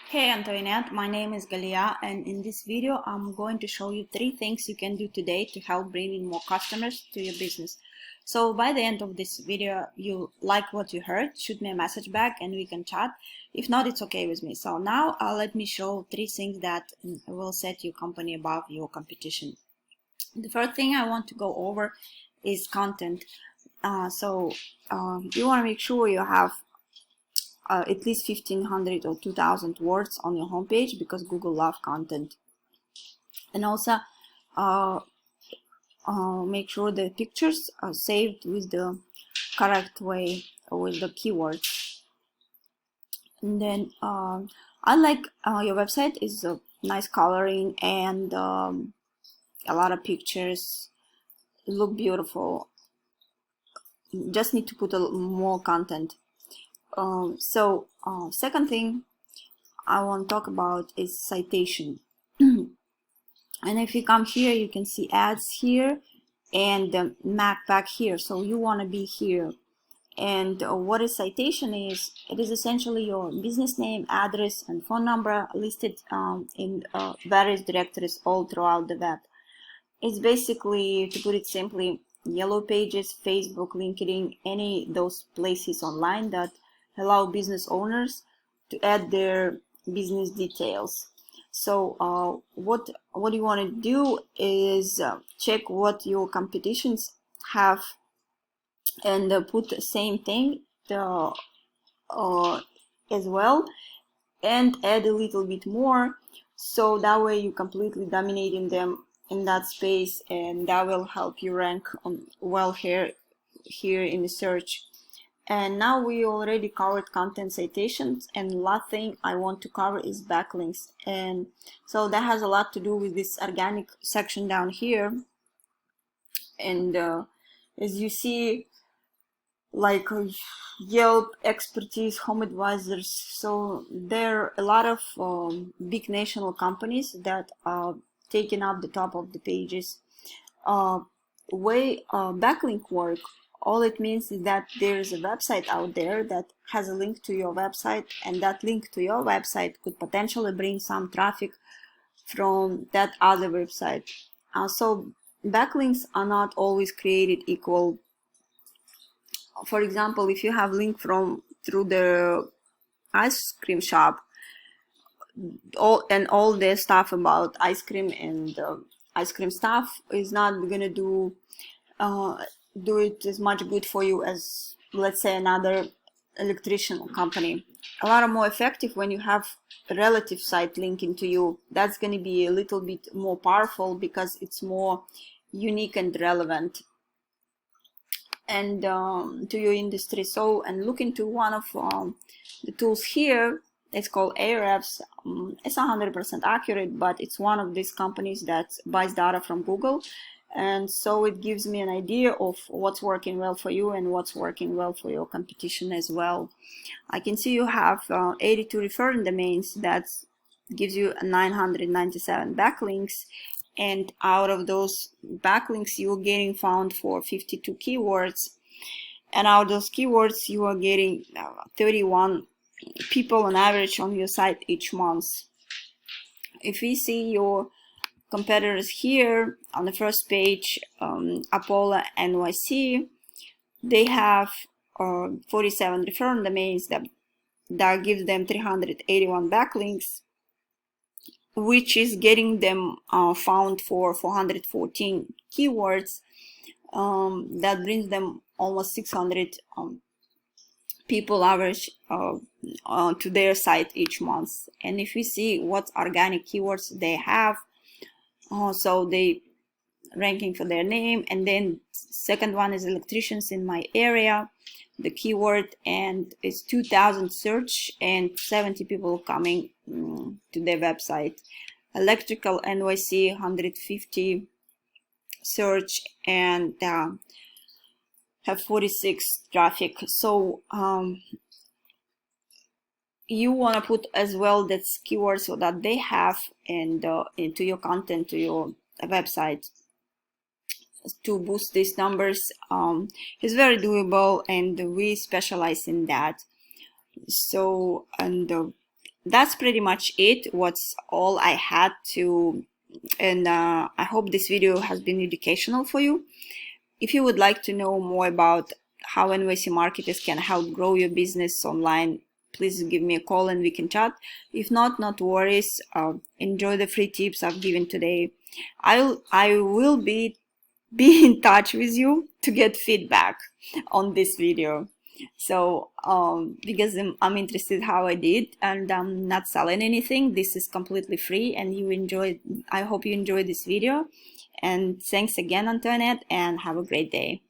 Hey Antoinette, my name is Galia, and in this video I'm going to show you 3 things you can do today to help bring in more customers to your business. So by the end of this video, you like what you heard, shoot me a message back and we can chat. If not, it's okay with me. So now let me show 3 things that will set your company above your competition. The first thing I want to go over is content. You want to make sure you have at least 1500 or 2000 words on your homepage, because Google loves content. And also make sure the pictures are saved with the correct way, with the keywords. And then I like your website is nice coloring and a lot of pictures, look beautiful. Just need to put more content. Second thing I want to talk about is citation. And if you come here, you can see ads here and the map back here. So you want to be here. And what a citation is, it is essentially your business name, address, and phone number listed in various directories all throughout the web. It's basically, to put it simply, Yellow Pages, Facebook, LinkedIn, any those places online that allow business owners to add their business details. So what you want to do is check what your competitions have and put the same thing as well, and add a little bit more, so that way you're completely dominating them in that space, and that will help you rank well here in the search. And now we already covered content citations, and last thing I want to cover is backlinks. And so that has a lot to do with this organic section down here. And as you see, like Yelp, Expertise, Home Advisors, so there are a lot of big national companies that taking up the top of the pages. Backlink work, all it means is that there's a website out there that has a link to your website, and that link to your website could potentially bring some traffic from that other website. So backlinks are not always created equal. For example, if you have link through the ice cream shop, all the stuff about ice cream and ice cream stuff is not gonna do it as much good for you as, let's say, another electrician company. A lot more effective when you have a relative site linking to you. That's going to be a little bit more powerful because it's more unique and relevant and to your industry. So, and look into one of the tools here. It's called Ahrefs. It's 100% accurate, but it's one of these companies that buys data from Google. And so it gives me an idea of what's working well for you and what's working well for your competition as well. I can see you have 82 referring domains. That gives you 997 backlinks. And out of those backlinks, you're getting found for 52 keywords. And out of those keywords, you are getting 31 people on average on your site each month. If we see your competitors here on the first page, Apollo NYC, they have 47 referring domains that gives them 381 backlinks, which is getting them found for 414 keywords. That brings them almost 600 people average to their site each month. And if we see what organic keywords they have, so they ranking for their name, and then second one is electricians in my area, the keyword, and it's 2000 search and 70 people coming to their website. Electrical NYC 150 search and have 46 traffic. So you want to put as well that keywords so that they have and into your content, to your website, to boost these numbers. It's very doable, and we specialize in that. So, and that's pretty much it. What's all I had to, and I hope this video has been educational for you. If you would like to know more about how NYC marketers can help grow your business online, please give me a call and we can chat. If not, not worries. Enjoy the free tips I've given today. I will be in touch with you to get feedback on this video. So because I'm interested how I did, and I'm not selling anything. This is completely free, and you enjoy. I hope you enjoyed this video. And thanks again, Antoinette, and have a great day.